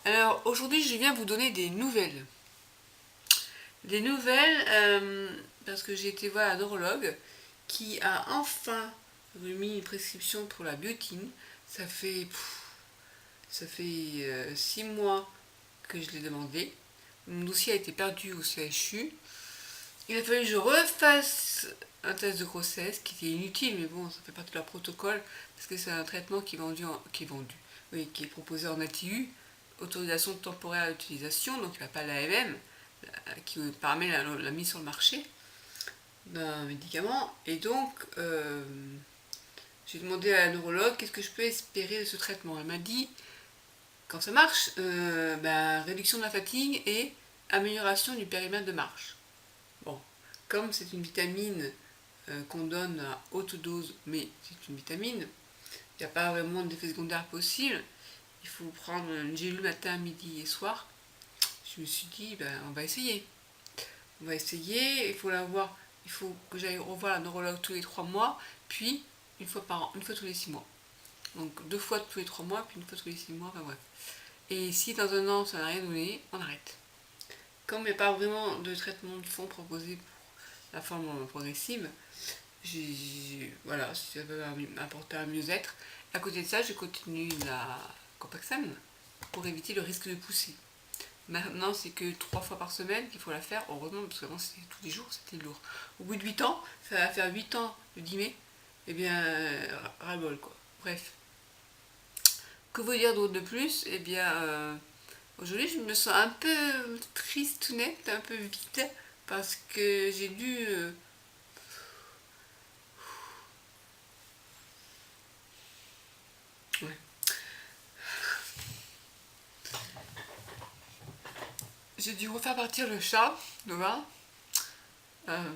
Alors aujourd'hui je viens vous donner des nouvelles. Des nouvelles parce que j'ai été voir un neurologue qui a enfin remis une prescription pour la biotine. Ça fait 6 mois que je l'ai demandé. Mon dossier a été perdu au CHU. Il a fallu que je refasse un test de grossesse qui était inutile, mais bon, ça fait partie de leur protocole parce que c'est un traitement qui est proposé en ATU, autorisation temporaire d'utilisation, donc il n'y a pas l'AMM qui permet la mise sur le marché d'un médicament. Et donc, j'ai demandé à la neurologue qu'est-ce que je peux espérer de ce traitement. Elle m'a dit, quand ça marche, réduction de la fatigue et amélioration du périmètre de marche. Bon, comme c'est une vitamine qu'on donne à haute dose, mais c'est une vitamine, il n'y a pas vraiment d'effet secondaire possible. Il faut prendre une gélule matin, midi et soir. Je me suis dit, on va essayer. On va essayer, il faut que j'aille revoir la neurologue tous les 3 mois, puis une fois par an, une fois tous les 6 mois. Donc 2 fois tous les 3 mois, puis une fois tous les 6 mois, enfin bref. Et si dans un an ça n'a rien donné, on arrête. Comme il n'y a pas vraiment de traitement de fond proposé pour la forme progressive, voilà, ça peut m'apporter un mieux-être. À côté de ça, je continue la Copaxone pour éviter le risque de pousser. Maintenant, c'est que 3 fois par semaine qu'il faut la faire, heureusement, parce qu'avant c'était tous les jours, c'était lourd. Au bout de 8 ans, ça va faire 8 ans le 10 mai, et bien, ras-le-bol quoi. Bref. Que vous dire d'autre de plus? Aujourd'hui, je me sens un peu triste, tout net, un peu vide, parce que j'ai dû. Ouais. J'ai dû refaire partir le chat, Nova. Euh,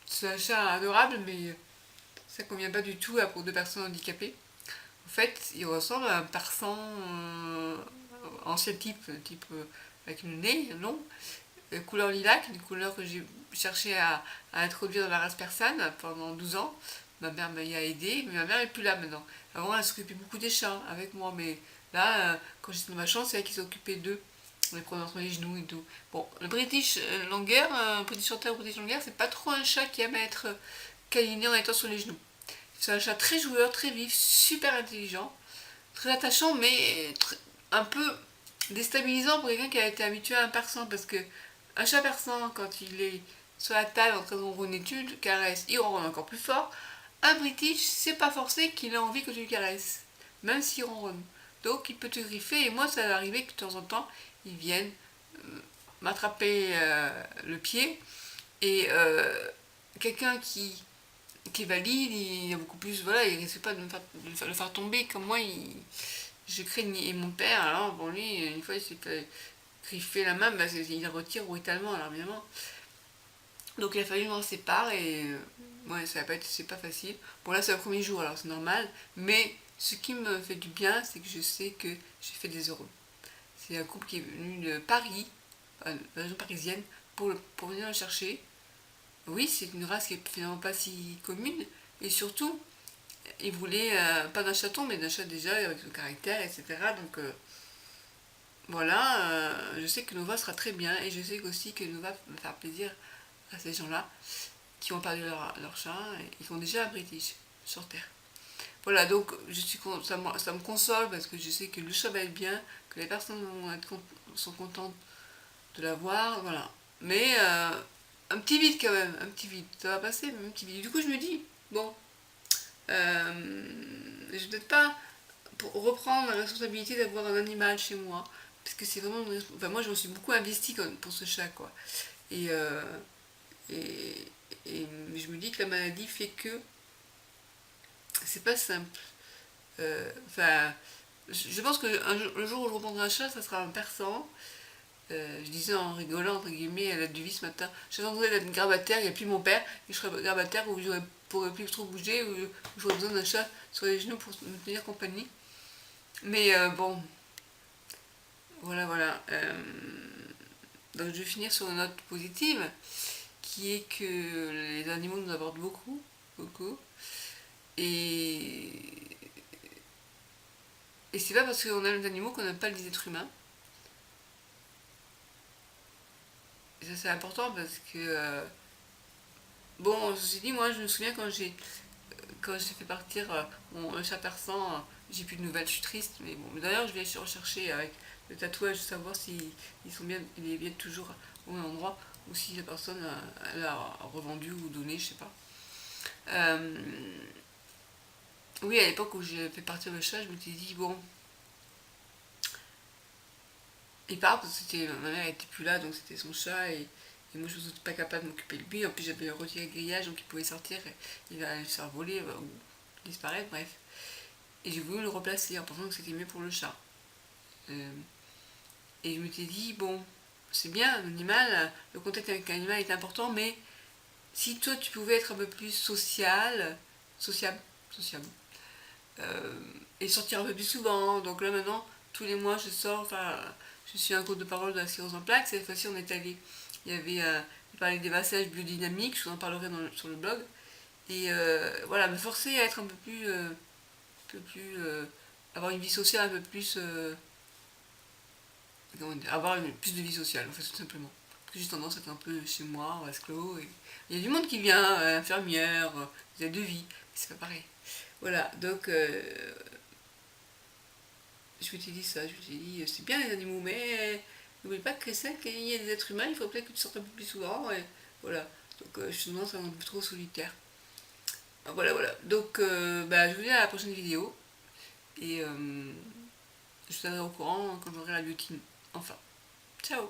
c'est un chat adorable, mais ça convient pas du tout pour 2 personnes handicapées. En fait, il ressemble à un persan ancien type avec le nez long, couleur lilac, une couleur que j'ai cherché à introduire dans la race persane pendant 12 ans. Ma mère m'y a aidé, mais ma mère n'est plus là maintenant. Avant, elle s'occupait beaucoup des chats avec moi, mais là, quand j'étais dans ma chambre, c'est elle qui s'occupait d'eux. On les prenait entre les genoux et tout. Bon, le British Longhair, British Shorthair ou British Longhair, c'est pas trop un chat qui aime être câliné en étant sur les genoux. C'est un chat très joueur, très vif, super intelligent, très attachant, mais un peu déstabilisant pour quelqu'un qui a été habitué à un persan, parce que un chat persan, quand il est sur la table en train de ronronner, tu le caresses, il ronronne encore plus fort. Un British, c'est pas forcé qu'il a envie que tu le caresses, même s'il ronronne. Donc il peut te griffer, et moi ça va arriver que de temps en temps, ils viennent m'attraper le pied, et quelqu'un qui est valide, il a beaucoup plus, voilà, il risque pas de le faire tomber comme moi, je craigne. Et mon père, alors, bon, lui, une fois, il s'est fait griffer la main, il la retire brutalement, alors évidemment. Donc il a fallu m'en séparer, et ouais, ça va pas être, c'est pas facile. Bon, là, c'est le premier jour, alors c'est normal, mais ce qui me fait du bien, c'est que je sais que j'ai fait des heureux. C'est un couple qui est venu de Paris, de la région parisienne, pour venir le chercher. Oui, c'est une race qui est finalement pas si commune, et surtout, ils voulaient pas d'un chaton, mais d'un chat déjà, avec son caractère, etc. Donc voilà, je sais que Nova sera très bien, et je sais aussi que Nova va faire plaisir à ces gens-là qui ont perdu leur chat et qui ont déjà un British sur Terre. Voilà, donc ça me console parce que je sais que le chat va être bien, que les personnes sont contentes de l'avoir, voilà. Mais un petit vide quand même, un petit vide, ça va passer, mais un petit vide. Du coup, je me dis, bon, je vais peut-être pas reprendre la responsabilité d'avoir un animal chez moi, parce que c'est vraiment enfin, moi je me suis beaucoup investie pour ce chat, quoi. Et, et, je me dis que la maladie fait que c'est pas simple. Enfin, je pense que le jour où je reprendrai un chat, ça sera un persan. Je disais en rigolant, entre guillemets, à la devise ce matin, j'attendrai d'être grabataire, il n'y a plus mon père, et je serai grabataire où je ne pourrais plus trop bouger, où j'aurais besoin d'un chat sur les genoux pour me tenir compagnie. Mais bon, voilà, voilà. Donc je vais finir sur une note positive, qui est que les animaux nous apportent beaucoup, beaucoup. Et Et c'est pas parce qu'on aime les animaux qu'on n'aime pas les êtres humains. Et ça c'est important parce que bon, ceci dit, moi je me souviens quand j'ai fait partir mon chat persan, j'ai plus de nouvelles, je suis triste, mais bon. D'ailleurs, je vais rechercher avec le tatouage, savoir si sont bien, il est bien toujours au même endroit, ou si la personne l'a revendu ou donné, je sais pas. Euh, oui, à l'époque où j'ai fait partir le chat, je m'étais dit, bon, il part parce que ma mère était plus là, donc c'était son chat, et moi je ne suis pas capable de m'occuper de lui. En plus, j'avais retiré le grillage, donc il pouvait sortir, et il allait se faire voler ou disparaître, bref. Et j'ai voulu le replacer en pensant que c'était mieux pour le chat. Euh, et je m'étais dit, bon, c'est bien, l'animal, le contact avec l'animal est important, mais si toi tu pouvais être un peu plus sociable, sociable, euh, et sortir un peu plus souvent. Donc là maintenant, tous les mois je sors, enfin, je suis un groupe de parole de la science en plaques. Cette fois-ci, on est allé, il parlait des massages biodynamiques, je vous en parlerai sur le blog. Et voilà, me forcer à être avoir une vie sociale un peu plus, avoir plus de vie sociale, en fait, tout simplement. Parce que j'ai tendance à être un peu chez moi, en vase clos. Et il y a du monde qui vient, infirmière, des aides de vie, mais c'est pas pareil. Voilà, donc je m'étais dit ça, je m'étais dit, c'est bien les animaux, mais n'oublie pas que c'est qu'il y a des êtres humains, il faut peut-être que tu sortes un peu plus souvent, et voilà. Donc je suis tendance à être un peu trop solitaire. Voilà, voilà. Donc bah, je vous dis à la prochaine vidéo, et je vous tiendrai au courant quand j'aurai la biotine. Enfin, ciao.